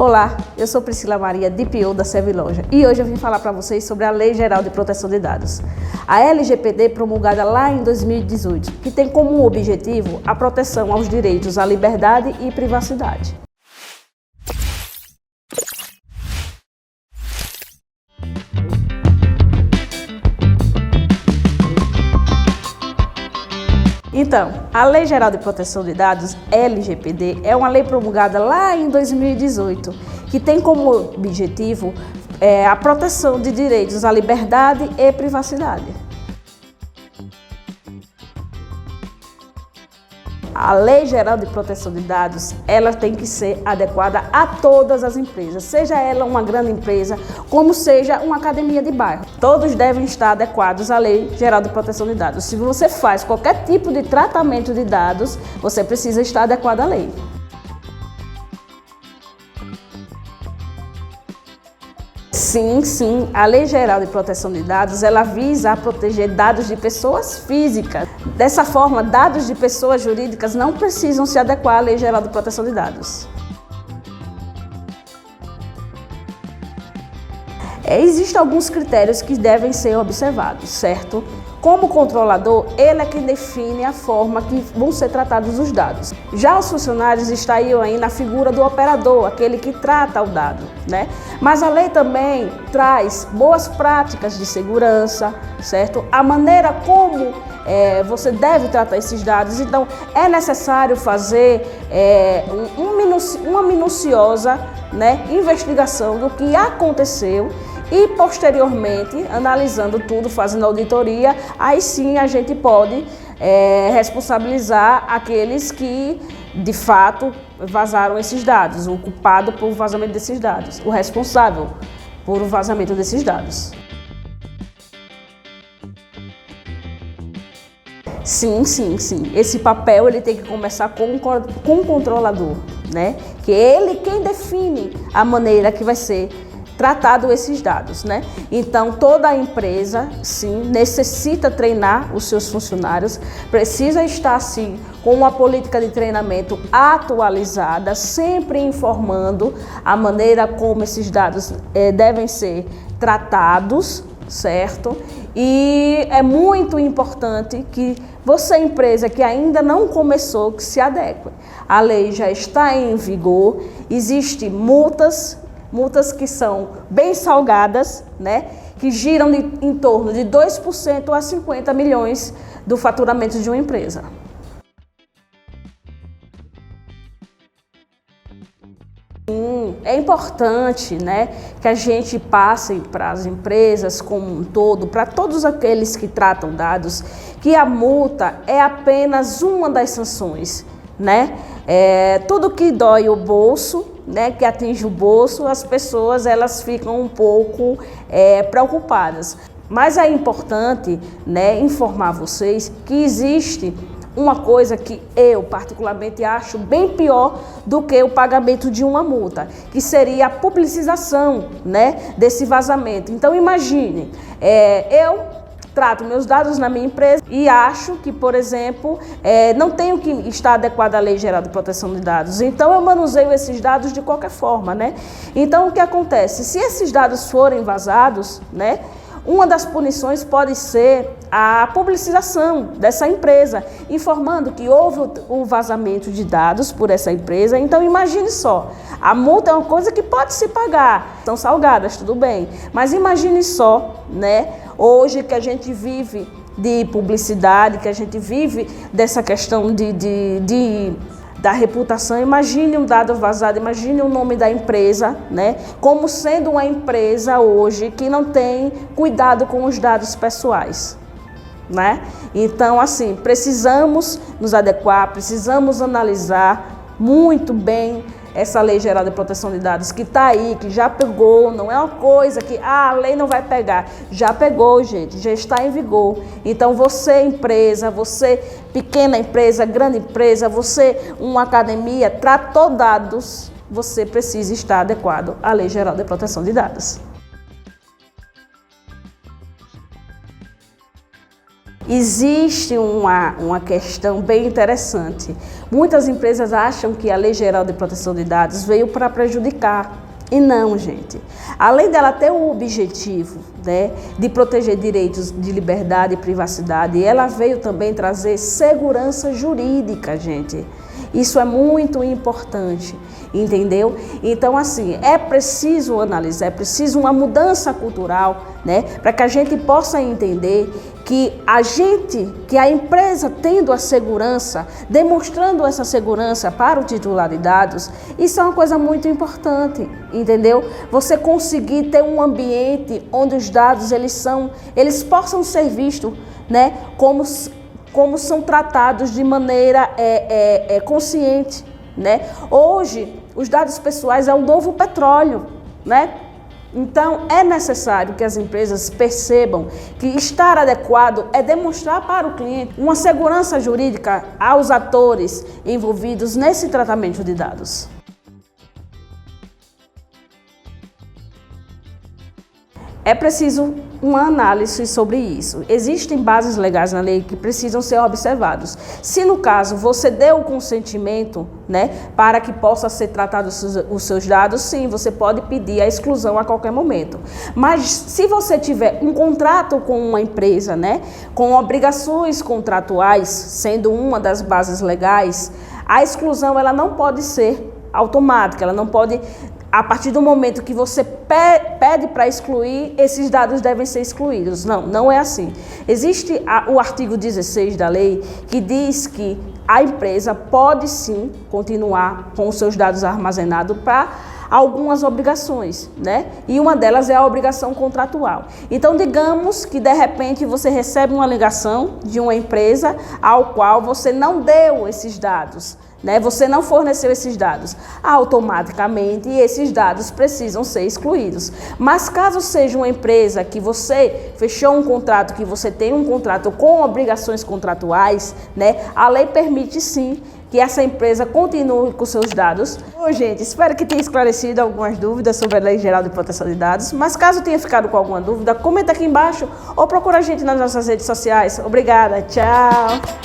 Olá, eu sou Priscila Maria, DPO da Serviloja, e hoje eu vim falar para vocês sobre a Lei Geral de Proteção de Dados. A LGPD, promulgada lá em 2018, que tem como objetivo a proteção aos direitos à liberdade e privacidade. Então, a Lei Geral de Proteção de Dados, LGPD, é uma lei promulgada lá em 2018, que tem como objetivo a proteção de direitos à liberdade e privacidade. A Lei Geral de Proteção de Dados, ela tem que ser adequada a todas as empresas, seja ela uma grande empresa, como seja uma academia de bairro. Todos devem estar adequados à Lei Geral de Proteção de Dados. Se você faz qualquer tipo de tratamento de dados, você precisa estar adequado à lei. Sim, a Lei Geral de Proteção de Dados, ela visa proteger dados de pessoas físicas. Dessa forma, dados de pessoas jurídicas não precisam se adequar à Lei Geral de Proteção de Dados. Existem alguns critérios que devem ser observados, certo? Como controlador, ele é quem define a forma que vão ser tratados os dados. Já os funcionários estariam aí na figura do operador, aquele que trata o dado, né? Mas a lei também traz boas práticas de segurança, certo? A maneira como você deve tratar esses dados. Então, é necessário fazer uma minuciosa, né, investigação do que aconteceu e, posteriormente, analisando tudo, fazendo auditoria, aí sim a gente pode responsabilizar aqueles que, de fato, vazaram esses dados, o culpado por vazamento desses dados, o responsável por o vazamento desses dados. Sim. Esse papel ele tem que começar com o controlador, né? Que é ele quem define a maneira que vai ser tratado esses dados, né? Então, toda a empresa, sim, necessita treinar os seus funcionários, precisa estar, sim, com uma política de treinamento atualizada, sempre informando a maneira como esses dados devem ser tratados, certo? E é muito importante que você, empresa que ainda não começou, que se adeque. A lei já está em vigor, existem multas que são bem salgadas, né? Que giram em torno de 2% a 50 milhões do faturamento de uma empresa. É importante, né, que a gente passe para as empresas como um todo, para todos aqueles que tratam dados, que a multa é apenas uma das sanções, né? Tudo que dói o bolso, né, que atinge o bolso, as pessoas elas ficam um pouco preocupadas. Mas é importante, né, informar vocês que existe uma coisa que eu particularmente acho bem pior do que o pagamento de uma multa, que seria a publicização, né, desse vazamento. Então imagine, eu trato meus dados na minha empresa e acho que, por exemplo, não tenho que estar adequado à Lei Geral de Proteção de Dados. Então eu manuseio esses dados de qualquer forma, né? Então o que acontece? Se esses dados forem vazados, né, uma das punições pode ser a publicização dessa empresa, informando que houve o vazamento de dados por essa empresa. Então imagine só, a multa é uma coisa que pode se pagar, são salgadas, tudo bem, mas imagine só, né, hoje que a gente vive de publicidade, que a gente vive dessa questão da reputação. Imagine um dado vazado, imagine o nome da empresa, né? Como sendo uma empresa hoje que não tem cuidado com os dados pessoais, né? Então, assim, precisamos nos adequar, precisamos analisar muito bem essa Lei Geral de Proteção de Dados que está aí, que já pegou, não é uma coisa que a lei não vai pegar. Já pegou, gente, já está em vigor. Então você, empresa, você, pequena empresa, grande empresa, você, uma academia, tratou dados, você precisa estar adequado à Lei Geral de Proteção de Dados. existe uma questão bem interessante. Muitas empresas acham que a Lei Geral de Proteção de Dados veio para prejudicar. E não, gente. Além dela ter o objetivo, né, de proteger direitos de liberdade e privacidade, ela veio também trazer segurança jurídica, gente. Isso é muito importante, entendeu? Então, assim, é preciso analisar, é preciso uma mudança cultural, né, para que a gente possa entender que a empresa tendo a segurança, demonstrando essa segurança para o titular de dados, isso é uma coisa muito importante, entendeu? Você conseguir ter um ambiente onde os dados eles possam ser vistos, né, como são tratados de maneira consciente, né? Hoje, os dados pessoais é o novo petróleo, né? Então, é necessário que as empresas percebam que estar adequado é demonstrar para o cliente uma segurança jurídica aos atores envolvidos nesse tratamento de dados. É preciso uma análise sobre isso. Existem bases legais na lei que precisam ser observados. Se no caso você deu o consentimento, né, para que possa ser tratado os seus dados, sim, você pode pedir a exclusão a qualquer momento. Mas se você tiver um contrato com uma empresa, né, com obrigações contratuais, sendo uma das bases legais, a exclusão ela não pode ser automática, ela não pode. A partir do momento que você pede para excluir, esses dados devem ser excluídos. Não, não é assim. Existe o artigo 16 da lei que diz que a empresa pode sim continuar com os seus dados armazenados para algumas obrigações, né? E uma delas é a obrigação contratual. Então, digamos que de repente você recebe uma ligação de uma empresa ao qual você não deu esses dados, né? Você não forneceu esses dados. Automaticamente esses dados precisam ser excluídos. Mas caso seja uma empresa que você fechou um contrato, que você tem um contrato com obrigações contratuais, né? A lei permite sim que essa empresa continue com seus dados. Bom, gente, espero que tenha esclarecido algumas dúvidas sobre a Lei Geral de Proteção de Dados, mas caso tenha ficado com alguma dúvida, comenta aqui embaixo ou procura a gente nas nossas redes sociais. Obrigada, tchau!